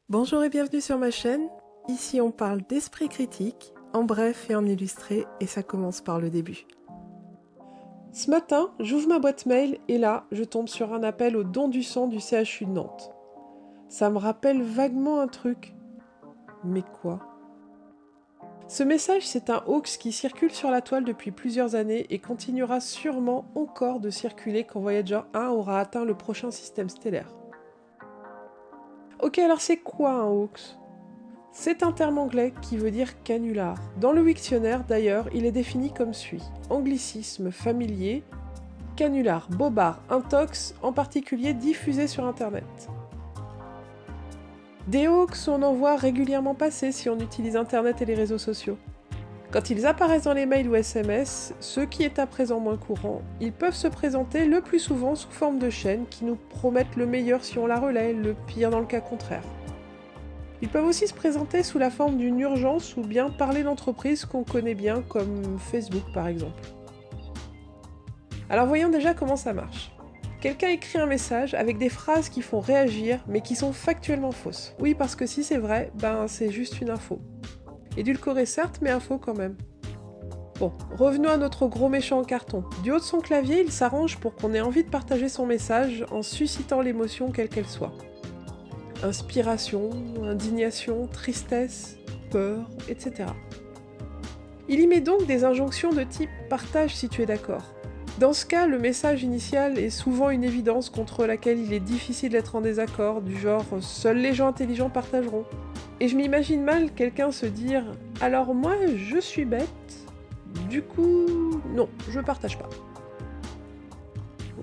Bonjour et bienvenue sur ma chaîne. Ici on parle d'esprit critique, en bref et en illustré, et ça commence par le début. Ce matin, j'ouvre ma boîte mail et là, je tombe sur un appel au don du sang du CHU de Nantes. Ça me rappelle vaguement un truc. Mais quoi ? Ce message, c'est un hoax qui circule sur la toile depuis plusieurs années et continuera sûrement encore de circuler quand Voyager 1 aura atteint le prochain système stellaire. Ok, alors c'est quoi un hoax ? C'est un terme anglais qui veut dire canular. Dans le Wiktionnaire, d'ailleurs, il est défini comme suit. Anglicisme familier, canular, bobard, intox, en particulier diffusé sur Internet. Des hoax, on en voit régulièrement passer si on utilise Internet et les réseaux sociaux. Quand ils apparaissent dans les mails ou SMS, ce qui est à présent moins courant, ils peuvent se présenter le plus souvent sous forme de chaînes qui nous promettent le meilleur si on la relaie, le pire dans le cas contraire. Ils peuvent aussi se présenter sous la forme d'une urgence ou bien parler d'entreprises qu'on connaît bien comme Facebook par exemple. Alors voyons déjà comment ça marche. Quelqu'un écrit un message avec des phrases qui font réagir mais qui sont factuellement fausses. Oui, parce que si c'est vrai, c'est juste une info. Édulcorée certes, mais info quand même. Bon, revenons à notre gros méchant en carton. Du haut de son clavier, il s'arrange pour qu'on ait envie de partager son message en suscitant l'émotion quelle qu'elle soit. Inspiration, indignation, tristesse, peur, etc. Il y met donc des injonctions de type « partage si tu es d'accord ». Dans ce cas, le message initial est souvent une évidence contre laquelle il est difficile d'être en désaccord, du genre « seuls les gens intelligents partageront ». Et je m'imagine mal quelqu'un se dire « alors moi, je suis bête, du coup, non, je partage pas ».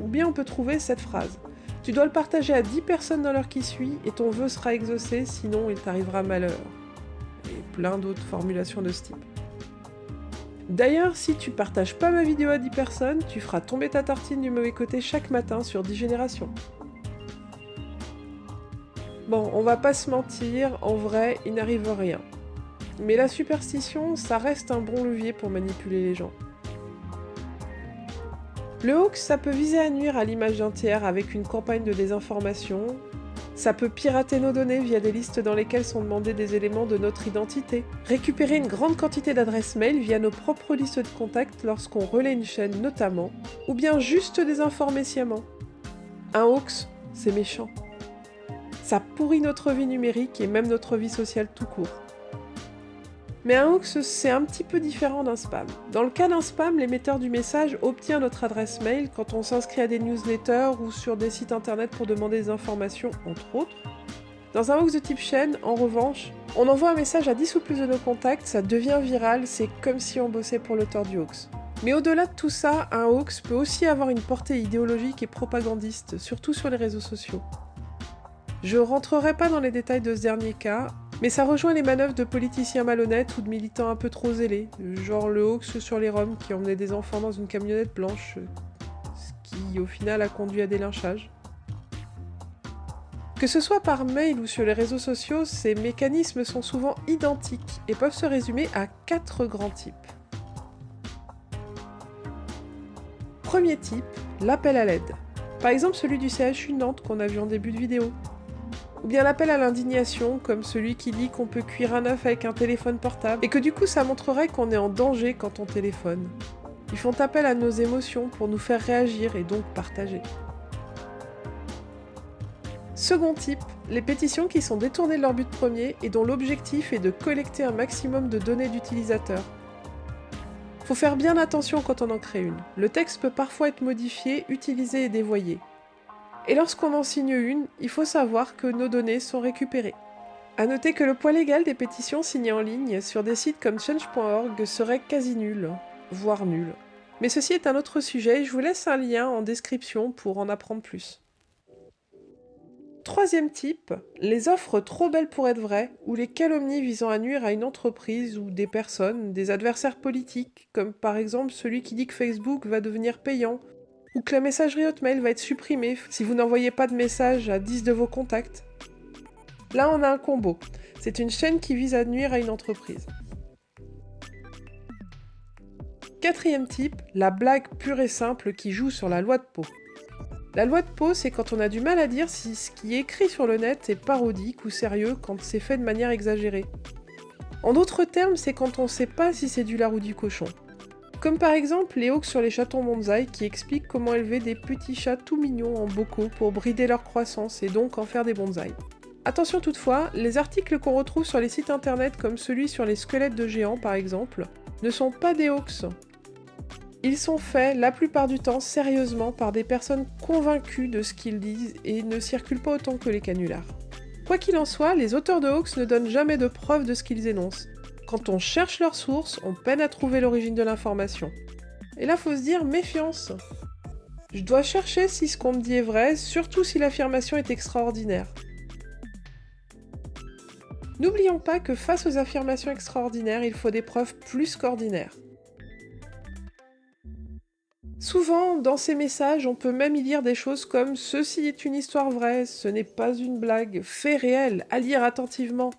Ou bien on peut trouver cette phrase. Tu dois le partager à 10 personnes dans l'heure qui suit et ton vœu sera exaucé, sinon il t'arrivera malheur. Et plein d'autres formulations de ce type. D'ailleurs, si tu partages pas ma vidéo à 10 personnes, tu feras tomber ta tartine du mauvais côté chaque matin sur 10 générations. Bon, on va pas se mentir, en vrai, il n'arrive rien. Mais la superstition, ça reste un bon levier pour manipuler les gens. Le hoax, ça peut viser à nuire à l'image d'un tiers avec une campagne de désinformation. Ça peut pirater nos données via des listes dans lesquelles sont demandés des éléments de notre identité. Récupérer une grande quantité d'adresses mail via nos propres listes de contacts lorsqu'on relaie une chaîne notamment. Ou bien juste désinformer sciemment. Un hoax, c'est méchant. Ça pourrit notre vie numérique et même notre vie sociale tout court. Mais un hoax, c'est un petit peu différent d'un spam. Dans le cas d'un spam, l'émetteur du message obtient notre adresse mail quand on s'inscrit à des newsletters ou sur des sites internet pour demander des informations, entre autres. Dans un hoax de type chaîne, en revanche, on envoie un message à 10 ou plus de nos contacts, ça devient viral, c'est comme si on bossait pour l'auteur du hoax. Mais au-delà de tout ça, un hoax peut aussi avoir une portée idéologique et propagandiste, surtout sur les réseaux sociaux. Je rentrerai pas dans les détails de ce dernier cas, mais ça rejoint les manœuvres de politiciens malhonnêtes ou de militants un peu trop zélés, genre le hoax sur les Roms qui emmenaient des enfants dans une camionnette blanche, ce qui au final a conduit à des lynchages. Que ce soit par mail ou sur les réseaux sociaux, ces mécanismes sont souvent identiques et peuvent se résumer à 4 grands types. Premier type, l'appel à l'aide. Par exemple celui du CHU de Nantes qu'on a vu en début de vidéo. Ou bien l'appel à l'indignation, comme celui qui dit qu'on peut cuire un œuf avec un téléphone portable, et que du coup ça montrerait qu'on est en danger quand on téléphone. Ils font appel à nos émotions pour nous faire réagir et donc partager. Second type, les pétitions qui sont détournées de leur but premier et dont l'objectif est de collecter un maximum de données d'utilisateurs. Faut faire bien attention quand on en crée une. Le texte peut parfois être modifié, utilisé et dévoyé. Et lorsqu'on en signe une, il faut savoir que nos données sont récupérées. A noter que le poids légal des pétitions signées en ligne sur des sites comme change.org serait quasi nul, voire nul. Mais ceci est un autre sujet, je vous laisse un lien en description pour en apprendre plus. Troisième type, les offres trop belles pour être vraies, ou les calomnies visant à nuire à une entreprise ou des personnes, des adversaires politiques, comme par exemple celui qui dit que Facebook va devenir payant, ou que la messagerie Hotmail va être supprimée si vous n'envoyez pas de message à 10 de vos contacts. Là, on a un combo. C'est une chaîne qui vise à nuire à une entreprise. Quatrième type, la blague pure et simple qui joue sur la loi de Poe. La loi de Poe, c'est quand on a du mal à dire si ce qui est écrit sur le net est parodique ou sérieux quand c'est fait de manière exagérée. En d'autres termes, c'est quand on sait pas si c'est du lard ou du cochon. Comme par exemple les hoax sur les chatons bonsaï qui expliquent comment élever des petits chats tout mignons en bocaux pour brider leur croissance et donc en faire des bonsaïs. Attention toutefois, les articles qu'on retrouve sur les sites internet comme celui sur les squelettes de géants par exemple, ne sont pas des hoax. Ils sont faits la plupart du temps sérieusement par des personnes convaincues de ce qu'ils disent et ne circulent pas autant que les canulars. Quoi qu'il en soit, les auteurs de hoax ne donnent jamais de preuves de ce qu'ils énoncent. Quand on cherche leurs sources, on peine à trouver l'origine de l'information. Et là, faut se dire méfiance. Je dois chercher si ce qu'on me dit est vrai, surtout si l'affirmation est extraordinaire. N'oublions pas que face aux affirmations extraordinaires, il faut des preuves plus qu'ordinaires. Souvent, dans ces messages, on peut même y lire des choses comme « Ceci est une histoire vraie, ce n'est pas une blague, fait réel, à lire attentivement ».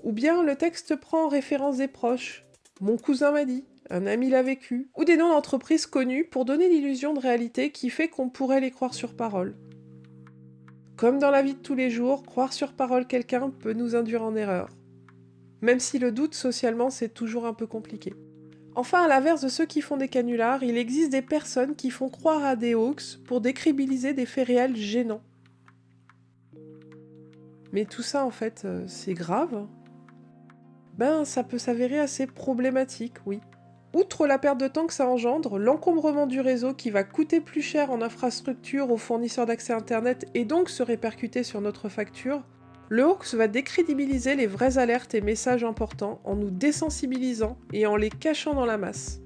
Ou bien le texte prend en référence des proches. « Mon cousin m'a dit »,« Un ami l'a vécu », ou des noms d'entreprises connues pour donner l'illusion de réalité qui fait qu'on pourrait les croire sur parole. Comme dans la vie de tous les jours, croire sur parole quelqu'un peut nous induire en erreur. Même si le doute socialement c'est toujours un peu compliqué. Enfin, à l'inverse de ceux qui font des canulars, il existe des personnes qui font croire à des hoax pour décrédibiliser des faits réels gênants. Mais tout ça, en fait, c'est grave. Ça peut s'avérer assez problématique, oui. Outre la perte de temps que ça engendre, l'encombrement du réseau qui va coûter plus cher en infrastructure aux fournisseurs d'accès Internet et donc se répercuter sur notre facture, le hoax va décrédibiliser les vraies alertes et messages importants en nous désensibilisant et en les cachant dans la masse.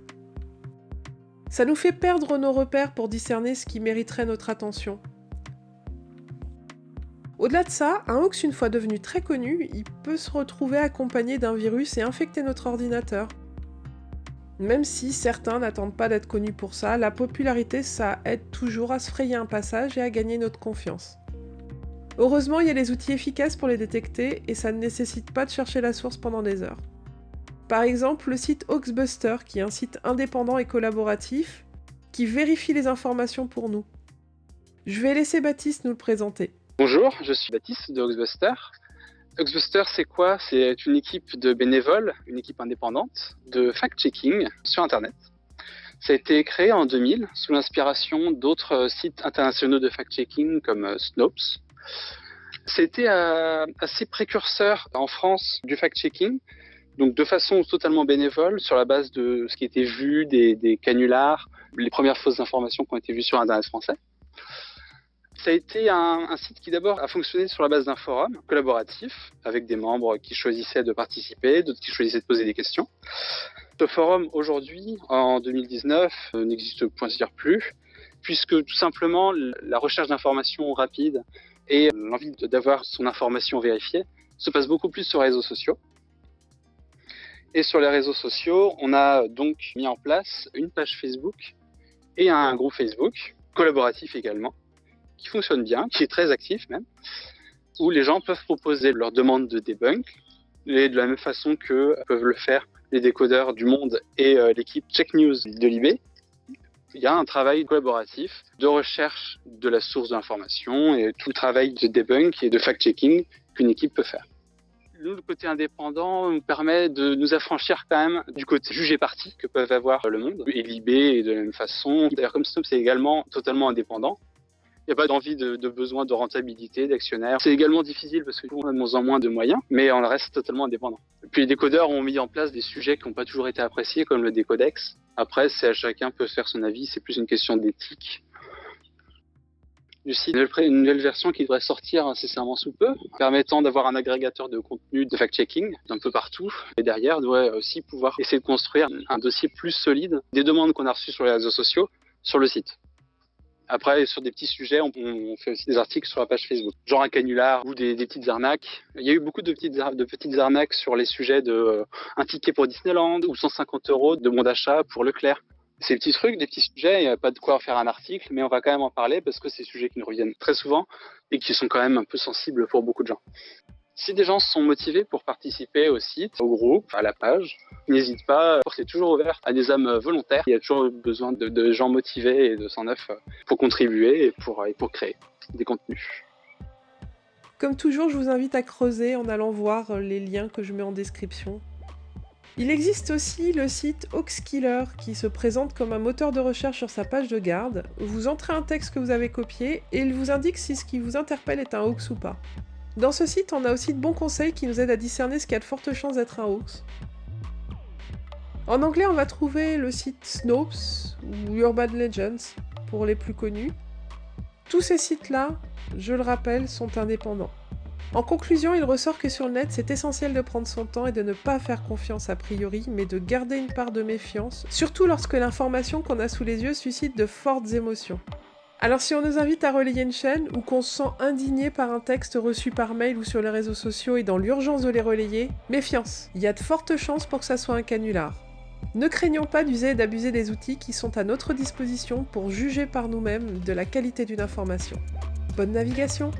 Ça nous fait perdre nos repères pour discerner ce qui mériterait notre attention. Au-delà de ça, un hoax une fois devenu très connu, il peut se retrouver accompagné d'un virus et infecter notre ordinateur. Même si certains n'attendent pas d'être connus pour ça, la popularité ça aide toujours à se frayer un passage et à gagner notre confiance. Heureusement, il y a des outils efficaces pour les détecter et ça ne nécessite pas de chercher la source pendant des heures. Par exemple, le site Hoaxbuster, qui est un site indépendant et collaboratif, qui vérifie les informations pour nous. Je vais laisser Baptiste nous le présenter. Bonjour, je suis Baptiste de Hoaxbuster. Hoaxbuster, c'est quoi? C'est une équipe de bénévoles, une équipe indépendante de fact-checking sur Internet. Ça a été créé en 2000 sous l'inspiration d'autres sites internationaux de fact-checking comme Snopes. C'était assez précurseur en France du fact-checking, donc de façon totalement bénévole, sur la base de ce qui était vu, des canulars, les premières fausses informations qui ont été vues sur Internet français. Ça a été un site qui d'abord a fonctionné sur la base d'un forum collaboratif, avec des membres qui choisissaient de participer, d'autres qui choisissaient de poser des questions. Ce forum, aujourd'hui, en 2019, n'existe point à dire plus, puisque tout simplement, la recherche d'informations rapides et l'envie d'avoir son information vérifiée se passe beaucoup plus sur les réseaux sociaux. Et sur les réseaux sociaux, on a donc mis en place une page Facebook et un groupe Facebook, collaboratif également, qui fonctionne bien, qui est très actif même, où les gens peuvent proposer leurs demandes de debunk, et de la même façon que peuvent le faire les décodeurs du Monde et l'équipe Check News de Libé. Il y a un travail collaboratif de recherche de la source de l'information et tout le travail de debunk et de fact-checking qu'une équipe peut faire. Nous, le côté indépendant nous permet de nous affranchir quand même du côté jugé parti que peuvent avoir le Monde et Libé et de la même façon. D'ailleurs, comme Snopes, c'est également totalement indépendant. Il n'y a pas d'envie de besoin de rentabilité, d'actionnaire. C'est également difficile parce qu'on a de moins en moins de moyens, mais on reste totalement indépendant. Puis les décodeurs ont mis en place des sujets qui n'ont pas toujours été appréciés, comme le décodex. Après, chacun peut se faire son avis, c'est plus une question d'éthique. Du site, une nouvelle version qui devrait sortir incessamment sous peu, permettant d'avoir un agrégateur de contenu de fact-checking d'un peu partout. Et derrière, devrait aussi pouvoir essayer de construire un dossier plus solide des demandes qu'on a reçues sur les réseaux sociaux sur le site. Après, sur des petits sujets, on fait aussi des articles sur la page Facebook, genre un canular ou des petites arnaques. Il y a eu beaucoup de petites arnaques sur les sujets de un ticket pour Disneyland ou 150 € de bon d'achat pour Leclerc. Ces petits trucs, des petits sujets, il n'y a pas de quoi en faire un article, mais on va quand même en parler parce que c'est des sujets qui nous reviennent très souvent et qui sont quand même un peu sensibles pour beaucoup de gens. Si des gens sont motivés pour participer au site, au groupe, à la page, N'hésite pas, c'est toujours ouvert à des âmes volontaires. Il y a toujours besoin de gens motivés et de sang neuf pour contribuer et pour créer des contenus. Comme toujours, je vous invite à creuser en allant voir les liens que je mets en description. Il existe aussi le site Hoaxkiller qui se présente comme un moteur de recherche sur sa page de garde. Vous entrez un texte que vous avez copié et il vous indique si ce qui vous interpelle est un hoax ou pas. Dans ce site, on a aussi de bons conseils qui nous aident à discerner ce qui a de fortes chances d'être un hoax. En anglais, on va trouver le site Snopes ou Urban Legends pour les plus connus. Tous ces sites-là, je le rappelle, sont indépendants. En conclusion, il ressort que sur le net, c'est essentiel de prendre son temps et de ne pas faire confiance a priori, mais de garder une part de méfiance, surtout lorsque l'information qu'on a sous les yeux suscite de fortes émotions. Alors si on nous invite à relayer une chaîne ou qu'on se sent indigné par un texte reçu par mail ou sur les réseaux sociaux et dans l'urgence de les relayer, méfiance, il y a de fortes chances pour que ça soit un canular. Ne craignons pas d'user et d'abuser des outils qui sont à notre disposition pour juger par nous-mêmes de la qualité d'une information. Bonne navigation!